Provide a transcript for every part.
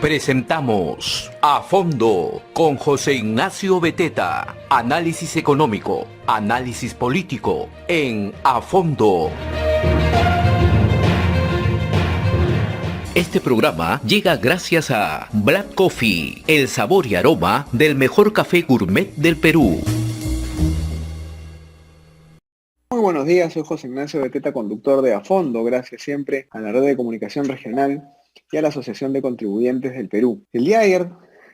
Presentamos A Fondo con José Ignacio Beteta. Análisis económico, análisis político en A Fondo. Este programa llega gracias a Black Coffee, el sabor y aroma del mejor café gourmet del Perú. Muy buenos días, soy José Ignacio Beteta, conductor de A Fondo, gracias siempre a la Red de Comunicación Regional y a la Asociación de Contribuyentes del Perú. El día de ayer,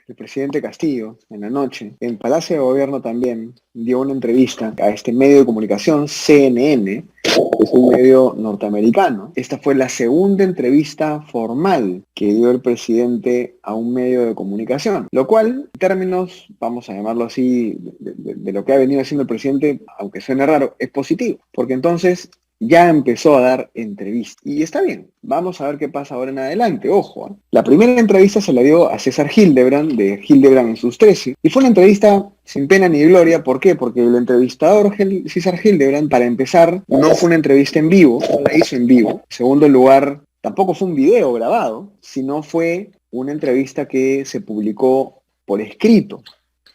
el presidente Castillo, en la noche, en Palacio de Gobierno también, dio una entrevista a este medio de comunicación, CNN, que es un medio norteamericano. Esta fue la segunda entrevista formal que dio el presidente a un medio de comunicación, lo cual, en términos, vamos a llamarlo así, de lo que ha venido haciendo el presidente, aunque suene raro, es positivo, porque entonces ya empezó a dar entrevistas. Y está bien, vamos a ver qué pasa ahora en adelante, ojo. La primera entrevista se la dio a César Hildebrand, de Hildebrand en sus 13, y fue una entrevista sin pena ni gloria. ¿Por qué? Porque el entrevistador César Hildebrand, para empezar, no fue una entrevista en vivo, no la hizo en vivo. En segundo lugar, tampoco fue un video grabado, sino fue una entrevista que se publicó por escrito,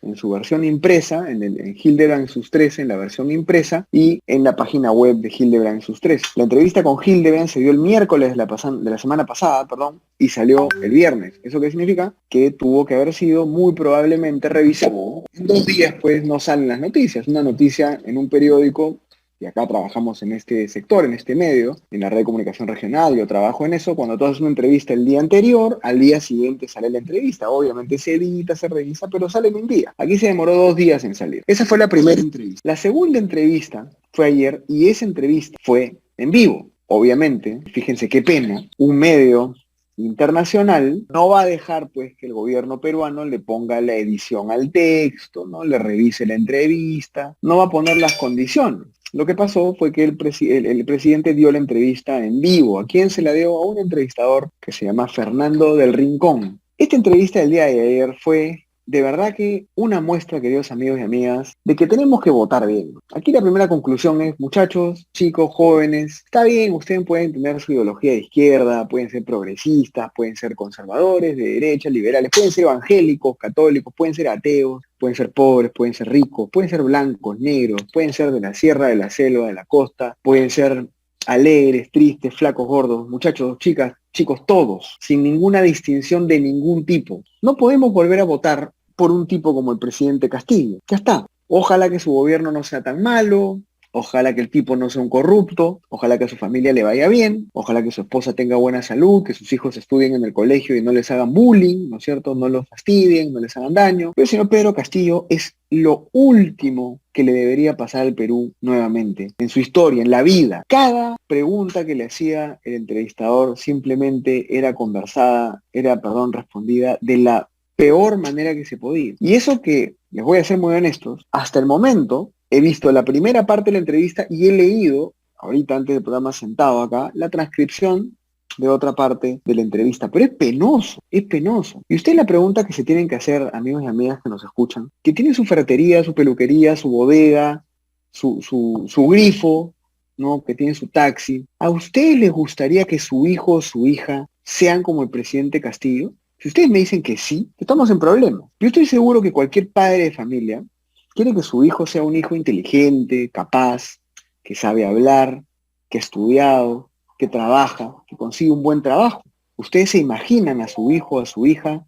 en su versión impresa, en Hildebrand en sus 13, en la versión impresa, y en la página web de Hildebrand en sus 13. La entrevista con Hildebrand se dio el miércoles de la semana pasada, y salió el viernes. ¿Eso qué significa? Que tuvo que haber sido muy probablemente revisado. En 2 días, pues, no salen las noticias. Una noticia en un periódico, y acá trabajamos en este sector, en este medio, en la red de comunicación regional, yo trabajo en eso. Cuando tú haces una entrevista el día anterior, al día siguiente sale la entrevista. Obviamente se edita, se revisa, pero sale en un día. Aquí se demoró 2 días en salir. Esa fue la primera entrevista. La segunda entrevista fue ayer, y esa entrevista fue en vivo. Obviamente, fíjense qué pena, un medio internacional no va a dejar, pues, que el gobierno peruano le ponga la edición al texto, no le revise la entrevista, no va a poner las condiciones. Lo que pasó fue que el presidente dio la entrevista en vivo. ¿A quién se la dio? A un entrevistador que se llama Fernando del Rincón. Esta entrevista del día de ayer fue de verdad que una muestra, queridos amigos y amigas, de que tenemos que votar bien. Aquí la primera conclusión es, muchachos, chicos, jóvenes, está bien, ustedes pueden tener su ideología de izquierda, pueden ser progresistas, pueden ser conservadores, de derecha, liberales, pueden ser evangélicos, católicos, pueden ser ateos, pueden ser pobres, pueden ser ricos, pueden ser blancos, negros, pueden ser de la sierra, de la selva, de la costa, pueden ser alegres, tristes, flacos, gordos, muchachos, chicas, chicos, todos, sin ninguna distinción de ningún tipo. No podemos volver a votar por un tipo como el presidente Castillo. Ya está. Ojalá que su gobierno no sea tan malo, ojalá que el tipo no sea un corrupto, ojalá que a su familia le vaya bien, ojalá que su esposa tenga buena salud, que sus hijos estudien en el colegio y no les hagan bullying, ¿no es cierto? No los fastidien, no les hagan daño. Pero el señor Pedro Castillo es lo último que le debería pasar al Perú nuevamente, en su historia, en la vida. Cada pregunta que le hacía el entrevistador simplemente era respondida de la peor manera que se podía. Y eso que, les voy a ser muy honestos, hasta el momento he visto la primera parte de la entrevista y he leído, ahorita antes del programa sentado acá, la transcripción de otra parte de la entrevista. Pero es penoso, es penoso. Y usted la pregunta que se tienen que hacer, amigos y amigas que nos escuchan, que tienen su ferretería, su peluquería, su bodega, su grifo, ¿no? Que tienen su taxi. ¿A ustedes les gustaría que su hijo o su hija sean como el presidente Castillo? Si ustedes me dicen que sí, estamos en problemas. Yo estoy seguro que cualquier padre de familia quiere que su hijo sea un hijo inteligente, capaz, que sabe hablar, que ha estudiado, que trabaja, que consigue un buen trabajo. Ustedes se imaginan a su hijo o a su hija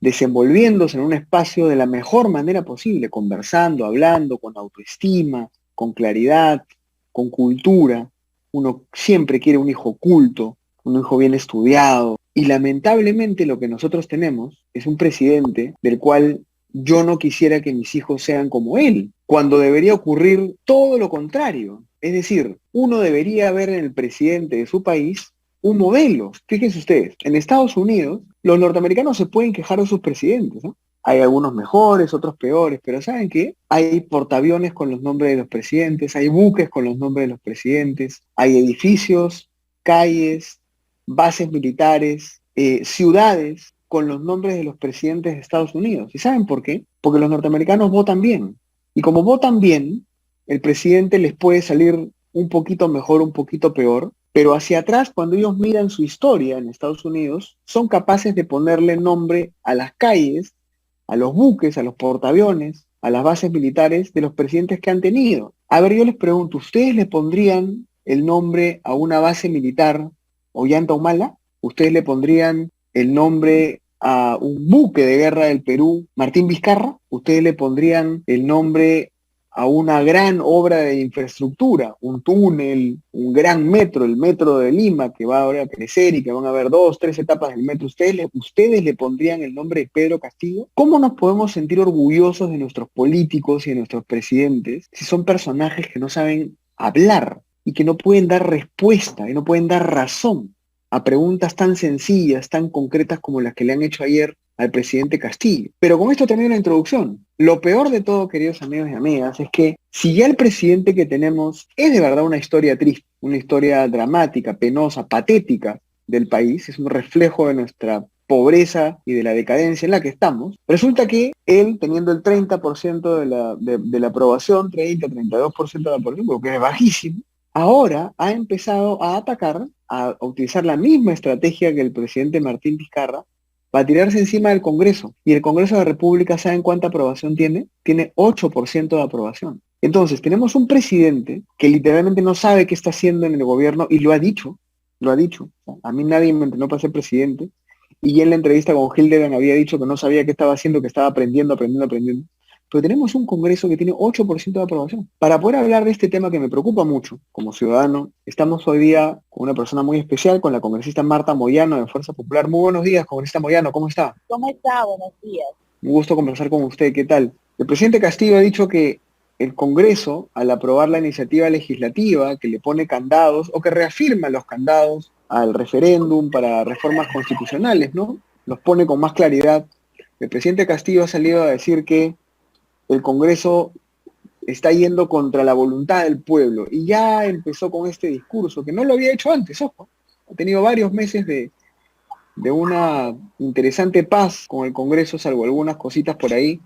desenvolviéndose en un espacio de la mejor manera posible, conversando, hablando, con autoestima, con claridad, con cultura. Uno siempre quiere un hijo culto, un hijo bien estudiado. Y lamentablemente lo que nosotros tenemos es un presidente del cual yo no quisiera que mis hijos sean como él, cuando debería ocurrir todo lo contrario. Es decir, uno debería ver en el presidente de su país un modelo. Fíjense ustedes, en Estados Unidos los norteamericanos se pueden quejar de sus presidentes, ¿no? Hay algunos mejores, otros peores, pero ¿saben qué? Hay portaaviones con los nombres de los presidentes, hay buques con los nombres de los presidentes, hay edificios, calles, bases militares, ciudades con los nombres de los presidentes de Estados Unidos. ¿Y saben por qué? Porque los norteamericanos votan bien. Y como votan bien, el presidente les puede salir un poquito mejor, un poquito peor, Pero hacia atrás, cuando ellos miran su historia en Estados Unidos, son capaces de ponerle nombre a las calles, a los buques, a los portaaviones, a las bases militares de los presidentes que han tenido. A ver, yo les pregunto, ¿ustedes le pondrían el nombre a una base militar Ollanta Humala? ¿Ustedes le pondrían el nombre a un buque de guerra del Perú, Martín Vizcarra? ¿Ustedes le pondrían el nombre a una gran obra de infraestructura, un túnel, un gran metro, el metro de Lima, que va ahora a crecer y que van a haber 2, 3 etapas del metro? ¿Ustedes le pondrían el nombre de Pedro Castillo? ¿Cómo nos podemos sentir orgullosos de nuestros políticos y de nuestros presidentes si son personajes que no saben hablar y que no pueden dar respuesta y no pueden dar razón a preguntas tan sencillas, tan concretas como las que le han hecho ayer al presidente Castillo? Pero con esto termino la introducción. Lo peor de todo, queridos amigos y amigas, es que si ya el presidente que tenemos es de verdad una historia triste, una historia dramática, penosa, patética del país, es un reflejo de nuestra pobreza y de la decadencia en la que estamos, resulta que él, teniendo el 30% de la aprobación, 32% de la aprobación, porque es bajísimo, ahora ha empezado a atacar, a utilizar la misma estrategia que el presidente Martín Vizcarra, para tirarse encima del Congreso. Y el Congreso de la República, ¿saben cuánta aprobación tiene? Tiene 8% de aprobación. Entonces, tenemos un presidente que literalmente no sabe qué está haciendo en el gobierno y lo ha dicho, lo ha dicho. A mí nadie me entrenó para ser presidente y en la entrevista con Hildebrand había dicho que no sabía qué estaba haciendo, que estaba aprendiendo. Pero tenemos un Congreso que tiene 8% de aprobación. Para poder hablar de este tema que me preocupa mucho como ciudadano, estamos hoy día con una persona muy especial, con la congresista Marta Moyano de Fuerza Popular. Muy buenos días, congresista Moyano, ¿cómo está? ¿Cómo está? Buenos días. Un gusto conversar con usted, ¿qué tal? El presidente Castillo ha dicho que el Congreso, al aprobar la iniciativa legislativa que le pone candados o que reafirma los candados al referéndum para reformas constitucionales, ¿no? Los pone con más claridad. El presidente Castillo ha salido a decir que el Congreso está yendo contra la voluntad del pueblo y ya empezó con este discurso, que no lo había hecho antes, ojo. Ha tenido varios meses de una interesante paz con el Congreso, salvo algunas cositas por ahí.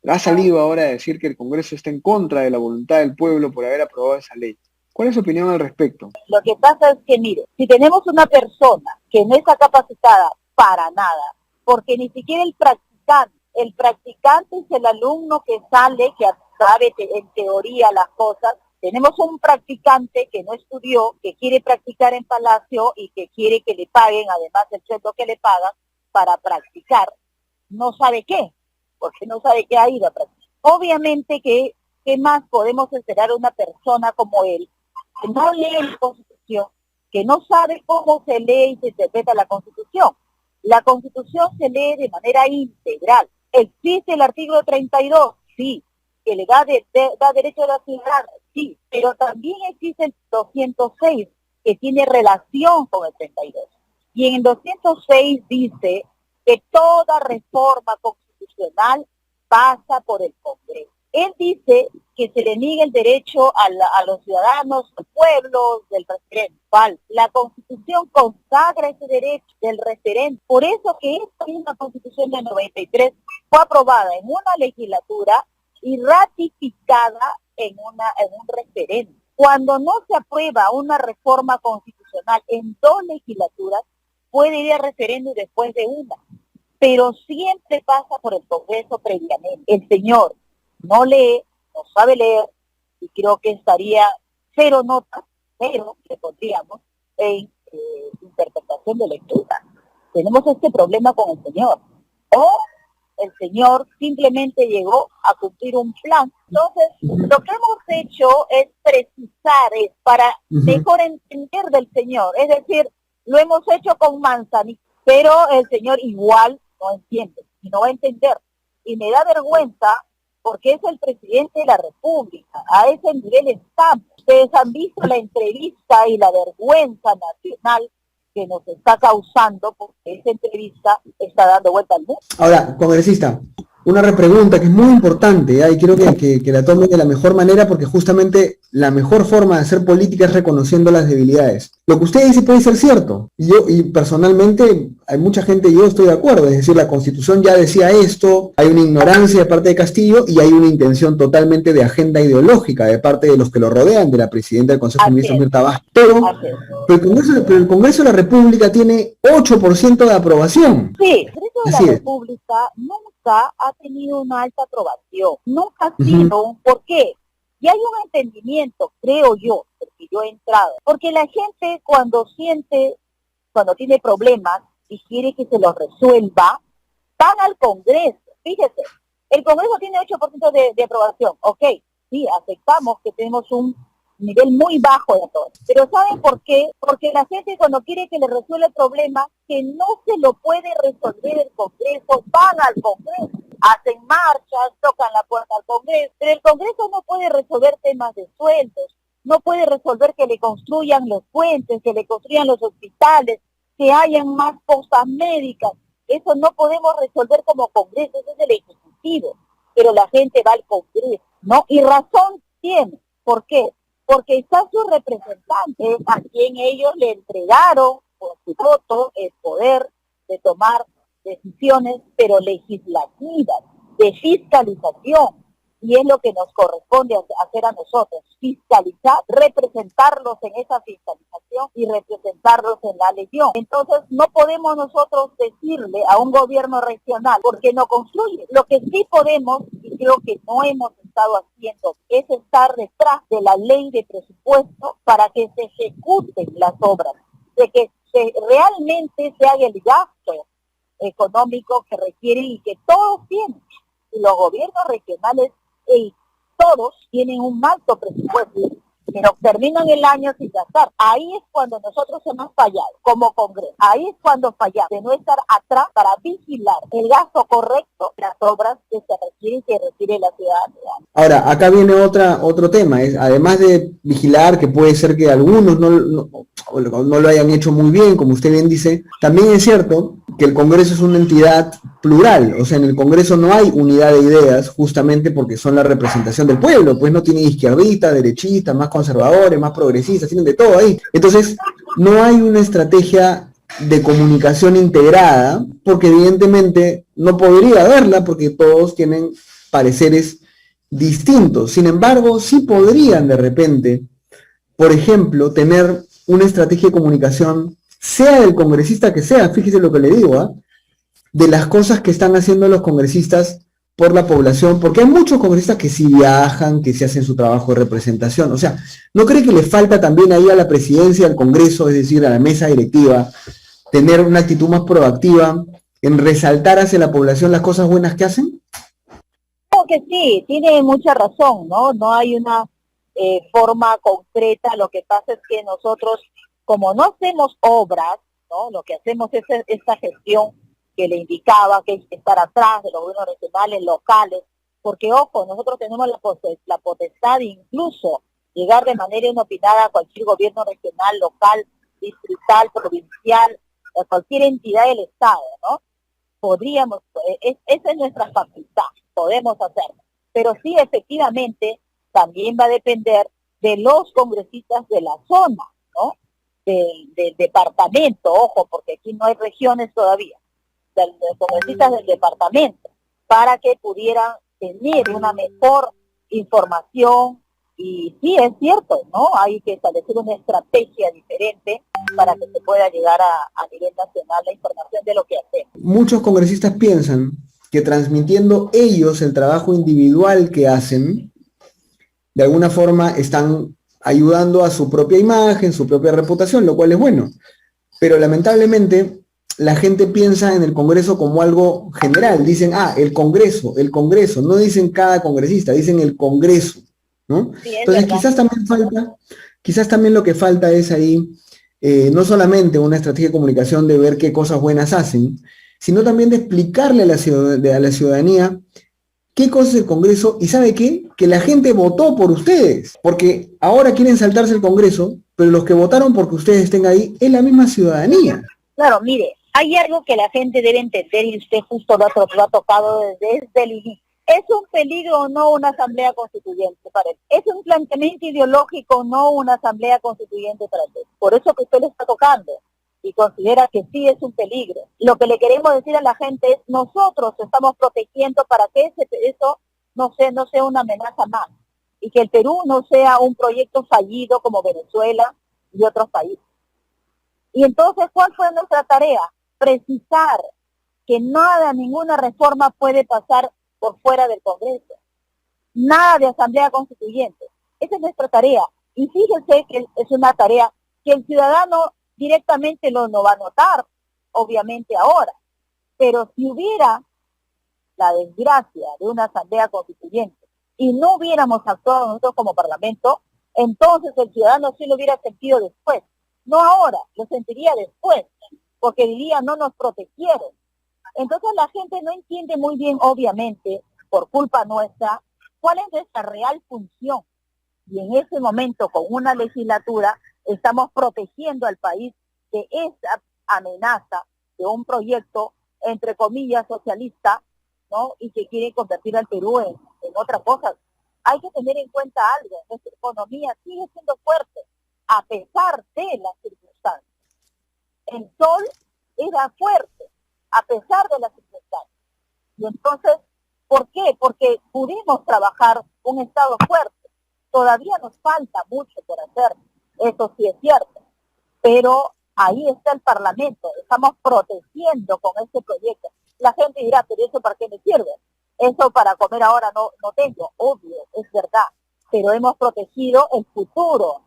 Ha salido ahora a decir que el Congreso está en contra de la voluntad del pueblo por haber aprobado esa ley. ¿Cuál es su opinión al respecto? Lo que pasa es que, mire, si tenemos una persona que no está capacitada para nada, porque ni siquiera el practicante es el alumno que sale, que sabe en teoría las cosas. Tenemos un practicante que no estudió, que quiere practicar en Palacio y que quiere que le paguen, además del sueldo que le pagan, para practicar. No sabe qué, porque no sabe qué ha ido a practicar. Obviamente que, ¿qué más podemos esperar a una persona como él, que no lee la Constitución, que no sabe cómo se lee y se interpreta la Constitución? La Constitución se lee de manera integral. ¿Existe el artículo 32? Sí. ¿Que le da derecho a la ciudadanía? Sí. Pero también existe el 206, que tiene relación con el 32. Y en el 206 dice que toda reforma constitucional pasa por el Congreso. Él dice que se le niega el derecho a los ciudadanos, al pueblo, del referéndum. La Constitución consagra ese derecho del referéndum. Por eso que esta misma Constitución del 93 fue aprobada en una legislatura y ratificada en un referéndum. Cuando no se aprueba una reforma constitucional en 2 legislaturas, puede ir a referéndum después de una, pero siempre pasa por el Congreso previamente. El señor no lee, no sabe leer, y creo que estaría 0 notas, 0 que pondríamos en interpretación de lectura. Tenemos este problema con el señor. O el señor simplemente llegó a cumplir un plan. Entonces, lo que hemos hecho es precisar, para mejor entender del señor. Es decir, lo hemos hecho con manzanita, pero el señor igual no entiende y no va a entender. Y me da vergüenza porque es el presidente de la República. A ese nivel estamos. Ustedes han visto la entrevista y la vergüenza nacional que nos está causando, porque esa entrevista está dando vuelta al mundo. Ahora, congresista, una repregunta que es muy importante, ¿eh? Y quiero que la tomen de la mejor manera, porque justamente la mejor forma de hacer política es reconociendo las debilidades. Lo que usted dice puede ser cierto, y personalmente hay mucha gente, yo estoy de acuerdo, es decir, la Constitución ya decía esto, hay una ignorancia de parte de Castillo y hay una intención totalmente de agenda ideológica de parte de los que lo rodean, de la presidenta del Consejo de Ministros, Mirta Vázquez. Pero el Congreso de la República tiene 8% de aprobación. Sí, el Congreso de la República nunca ha tenido una alta aprobación, nunca ha sido. ¿Por qué? Y hay un entendimiento, creo yo, porque yo he entrado, porque la gente cuando tiene problemas y quiere que se los resuelva, van al Congreso. Fíjese, el Congreso tiene 8% de aprobación, ok, sí, aceptamos que tenemos un nivel muy bajo de todo. Pero ¿saben por qué? Porque la gente cuando quiere que le resuelva el problema, que no se lo puede resolver el Congreso, van al Congreso, hacen marchas, tocan la puerta al Congreso, pero el Congreso no puede resolver temas de sueldos, no puede resolver que le construyan los puentes, que le construyan los hospitales, que hayan más cosas médicas. Eso no podemos resolver como Congreso, eso es el Ejecutivo, pero la gente va al Congreso, ¿no? Y razón tiene. ¿Por qué? Porque está su representante a quien ellos le entregaron por su voto el poder de tomar decisiones, pero legislativas, de fiscalización. Y es lo que nos corresponde hacer a nosotros, fiscalizar, representarlos en esa fiscalización y representarlos en la elección. Entonces no podemos nosotros decirle a un gobierno regional porque no construye. Lo que sí podemos, y creo que no hemos estado haciendo, es estar detrás de la ley de presupuesto para que se ejecuten las obras, de que realmente se haga el gasto económico que requieren y que todos tienen. Y los gobiernos regionales todos tienen un alto presupuesto, pero terminan el año sin gastar. Ahí es cuando nosotros hemos fallado como Congreso. Ahí es cuando fallamos, de no estar atrás para vigilar el gasto correcto, las obras que se requieren, que requiere la ciudadanía. Ahora, acá viene otro tema, es además de vigilar, que puede ser que algunos no lo hayan hecho muy bien, como usted bien dice, también es cierto que el Congreso es una entidad plural, o sea, en el Congreso no hay unidad de ideas, justamente porque son la representación del pueblo, pues no tiene izquierdistas, derechistas, más conservadores, más progresistas, tienen de todo ahí. Entonces, no hay una estrategia de comunicación integrada, porque evidentemente no podría haberla, porque todos tienen pareceres distintos. Sin embargo, sí podrían de repente, por ejemplo, tener una estrategia de comunicación, sea del congresista que sea, fíjese lo que le digo, de las cosas que están haciendo los congresistas por la población, porque hay muchos congresistas que sí viajan, que sí hacen su trabajo de representación. O sea, ¿no cree que le falta también ahí a la presidencia, al Congreso, es decir, a la mesa directiva, tener una actitud más proactiva en resaltar hacia la población las cosas buenas que hacen? Creo que sí, tiene mucha razón, ¿no? No hay una forma concreta. Lo que pasa es que nosotros, como no hacemos obras, ¿no? Lo que hacemos es esta gestión que le indicaba, que es estar atrás de los gobiernos regionales, locales, porque ojo, nosotros tenemos la potestad de incluso llegar de manera inopinada a cualquier gobierno regional, local, distrital, provincial, a cualquier entidad del Estado, ¿no? Podríamos, esa es nuestra facultad, podemos hacerlo, pero sí, efectivamente, también va a depender de los congresistas de la zona, ¿no? Del departamento, ojo, porque aquí no hay regiones todavía, de los congresistas del departamento, para que pudieran tener una mejor información. Y sí, es cierto, ¿no? Hay que establecer una estrategia diferente para que se pueda llegar a nivel nacional la información de lo que hacemos. Muchos congresistas piensan que transmitiendo ellos el trabajo individual que hacen, de alguna forma están ayudando a su propia imagen, su propia reputación, lo cual es bueno. Pero lamentablemente la gente piensa en el Congreso como algo general. Dicen, el Congreso, no dicen cada congresista, dicen el Congreso, ¿no? Sí, entonces quizás también lo que falta es ahí, no solamente una estrategia de comunicación de ver qué cosas buenas hacen, sino también de explicarle a la ciudadanía qué cosa es el Congreso, y ¿sabe qué? Que la gente votó por ustedes, porque ahora quieren saltarse el Congreso, pero los que votaron porque ustedes estén ahí es la misma ciudadanía. Claro, mire, Hay algo que la gente debe entender y usted justo lo ha tocado desde el inicio. ¿Es un peligro o no una asamblea constituyente para él? ¿Es un planteamiento ideológico o no una asamblea constituyente para él? Por eso que usted le está tocando y considera que sí es un peligro. Lo que le queremos decir a la gente es nosotros estamos protegiendo para que eso no sea una amenaza más y que el Perú no sea un proyecto fallido como Venezuela y otros países. Y entonces, ¿cuál fue nuestra tarea? Precisar que ninguna reforma puede pasar por fuera del Congreso. Nada de asamblea constituyente. Esa es nuestra tarea. Y fíjense que es una tarea que el ciudadano directamente no va a notar, obviamente ahora. Pero si hubiera la desgracia de una asamblea constituyente y no hubiéramos actuado nosotros como Parlamento, entonces el ciudadano sí lo hubiera sentido después. No ahora, lo sentiría después, porque diría no nos protegieron. Entonces la gente no entiende muy bien, obviamente, por culpa nuestra, cuál es nuestra real función. Y en ese momento, con una legislatura, estamos protegiendo al país de esa amenaza de un proyecto, entre comillas, socialista, ¿no? Y que quiere convertir al Perú en otra cosa. Hay que tener en cuenta algo, nuestra economía sigue siendo fuerte, a pesar de las circunstancias. El sol era fuerte, a pesar de las circunstancias. Y entonces, ¿por qué? Porque pudimos trabajar un Estado fuerte. Todavía nos falta mucho por hacer, eso sí es cierto. Pero ahí está el Parlamento, estamos protegiendo con este proyecto. La gente dirá, pero ¿eso para qué me sirve? Eso para comer ahora no tengo, obvio, es verdad. Pero hemos protegido el futuro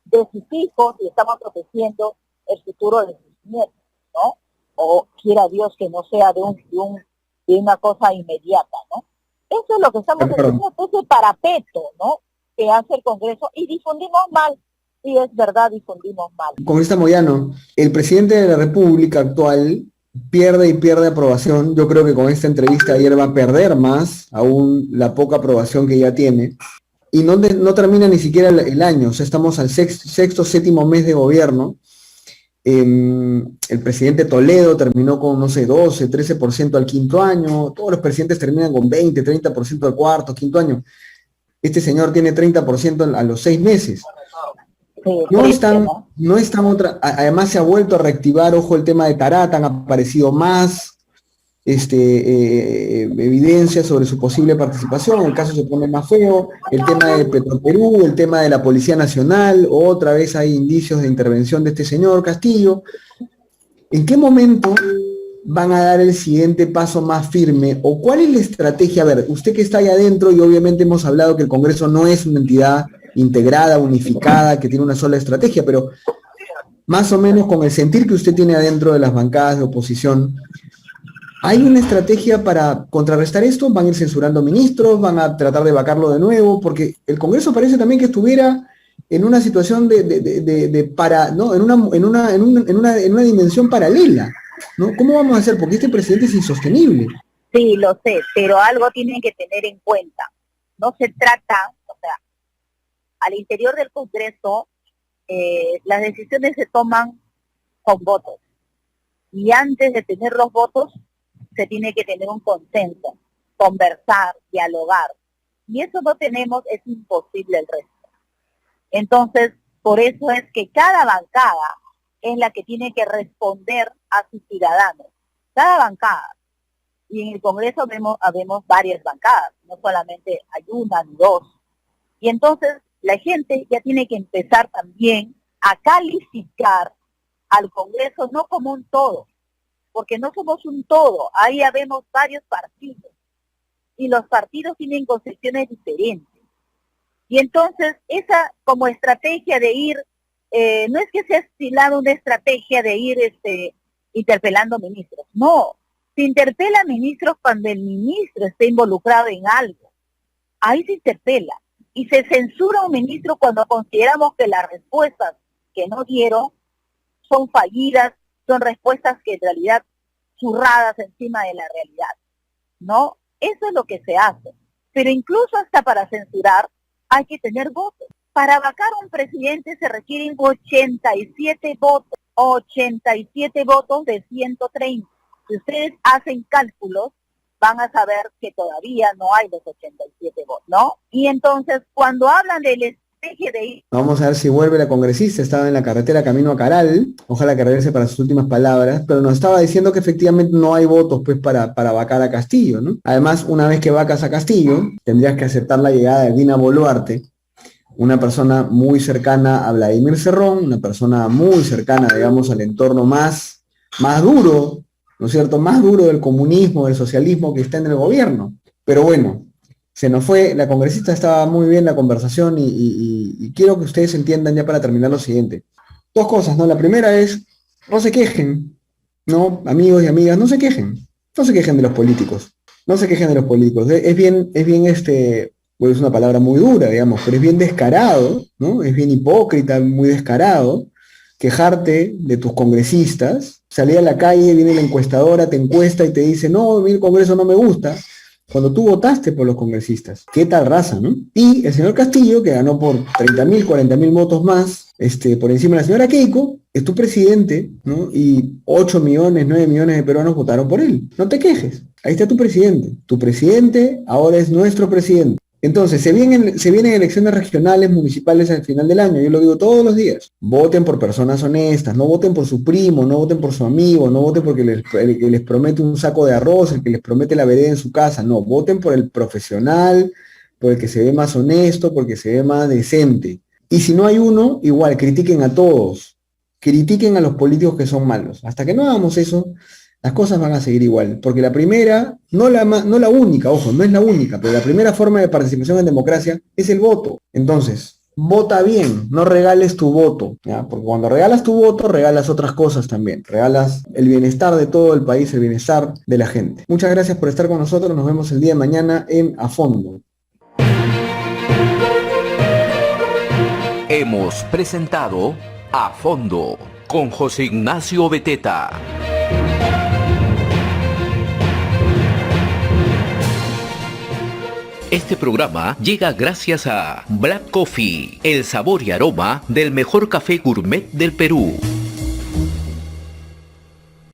de sus hijos y estamos protegiendo el futuro de sus nietos, ¿no? O quiera Dios que no sea de una cosa inmediata, ¿no? Eso es lo que estamos haciendo, ese parapeto, ¿no? Que hace el Congreso y difundimos mal. Sí, es verdad, difundimos mal. Congresista Moyano, el presidente de la República actual pierde aprobación. Yo creo que con esta entrevista ayer va a perder más aún la poca aprobación que ya tiene. Y no termina ni siquiera el año, o sea, estamos al sexto, séptimo mes de gobierno. El presidente Toledo terminó con, 12, 13% al quinto año, todos los presidentes terminan con 20, 30% al cuarto, quinto año. Este señor tiene 30% a los 6 meses. Además se ha vuelto a reactivar, ojo, el tema de Tarata, han aparecido más evidencias sobre su posible participación, el caso se pone más feo, el tema de Petroperú, el tema de la Policía Nacional, otra vez hay indicios de intervención de este señor Castillo. ¿En qué momento van a dar el siguiente paso más firme? ¿O cuál es la estrategia? A ver, usted que está ahí adentro, y obviamente hemos hablado que el Congreso no es una entidad integrada, unificada, que tiene una sola estrategia, pero más o menos con el sentir que usted tiene adentro de las bancadas de oposición, ¿hay una estrategia para contrarrestar esto? ¿Van a ir censurando ministros? ¿Van a tratar de vacarlo de nuevo? Porque el Congreso parece también que estuviera en una situación ¿no? en una dimensión paralela, ¿no? ¿Cómo vamos a hacer? Porque este presidente es insostenible. Sí, lo sé, pero algo tienen que tener en cuenta. No se trata, o sea, al interior del Congreso, las decisiones se toman con votos. Y antes de tener los votos, se tiene que tener un consenso, conversar, dialogar. Y eso no tenemos, es imposible el resto. Entonces, por eso es que cada bancada es la que tiene que responder a sus ciudadanos. Cada bancada. Y en el Congreso habemos varias bancadas, no solamente hay una ni dos. Y entonces la gente ya tiene que empezar también a calificar al Congreso no como un todo, porque no somos un todo, ahí habemos varios partidos, y los partidos tienen concepciones diferentes. Y entonces esa como estrategia de ir, no es que sea estilado una estrategia de ir interpelando ministros, no, se interpela a ministros cuando el ministro está involucrado en algo, ahí se interpela, y se censura a un ministro cuando consideramos que las respuestas que no dieron son fallidas, son respuestas que en realidad zurradas encima de la realidad, ¿no? Eso es lo que se hace. Pero incluso hasta para censurar hay que tener votos. Para vacar a un presidente se requieren 87 votos. 87 votos de 130. Si ustedes hacen cálculos, van a saber que todavía no hay los 87 votos, ¿no? Y entonces, cuando hablan del PGDI... Vamos a ver si vuelve la congresista, estaba en la carretera camino a Caral, ojalá que regrese para sus últimas palabras, pero nos estaba diciendo que efectivamente no hay votos pues para vacar a Castillo, ¿no? Además, una vez que vacas a Castillo, tendrías que aceptar la llegada de Dina Boluarte, una persona muy cercana a Vladimir Cerrón, una persona muy cercana, digamos, al entorno más duro, ¿no es cierto?, más duro del comunismo, del socialismo que está en el gobierno. Pero bueno, se nos fue, la congresista estaba muy bien la conversación y quiero que ustedes entiendan ya para terminar lo siguiente. Dos cosas, ¿no? La primera es, no se quejen, ¿no? Amigos y amigas, no se quejen de los políticos, no se quejen de los políticos. Es bien pues es una palabra muy dura, digamos, pero es bien descarado, ¿no? Es bien hipócrita, muy descarado, quejarte de tus congresistas, salir a la calle, viene la encuestadora, te encuesta y te dice, no, a mí el Congreso no me gusta, cuando tú votaste por los congresistas. ¿Qué tal raza, no? Y el señor Castillo, que ganó por 30.000, 40.000 votos más, por encima de la señora Keiko, es tu presidente, ¿no? Y 8 millones, 9 millones de peruanos votaron por él. No te quejes, ahí está tu presidente. Tu presidente ahora es nuestro presidente. Entonces, se vienen elecciones regionales, municipales al final del año, yo lo digo todos los días. Voten por personas honestas, no voten por su primo, no voten por su amigo, no voten porque el que les promete un saco de arroz, el que les promete la vereda en su casa, no, voten por el profesional, por el que se ve más honesto, porque se ve más decente. Y si no hay uno, igual, critiquen a todos, critiquen a los políticos que son malos. Hasta que no hagamos eso, las cosas van a seguir igual, porque la primera, no la única, ojo, no es la única, pero la primera forma de participación en democracia es el voto. Entonces, vota bien, no regales tu voto, ¿ya? Porque cuando regalas tu voto, regalas otras cosas también, regalas el bienestar de todo el país, el bienestar de la gente. Muchas gracias por estar con nosotros, nos vemos el día de mañana en A Fondo. Hemos presentado A Fondo con José Ignacio Beteta. Este programa llega gracias a Black Coffee, el sabor y aroma del mejor café gourmet del Perú.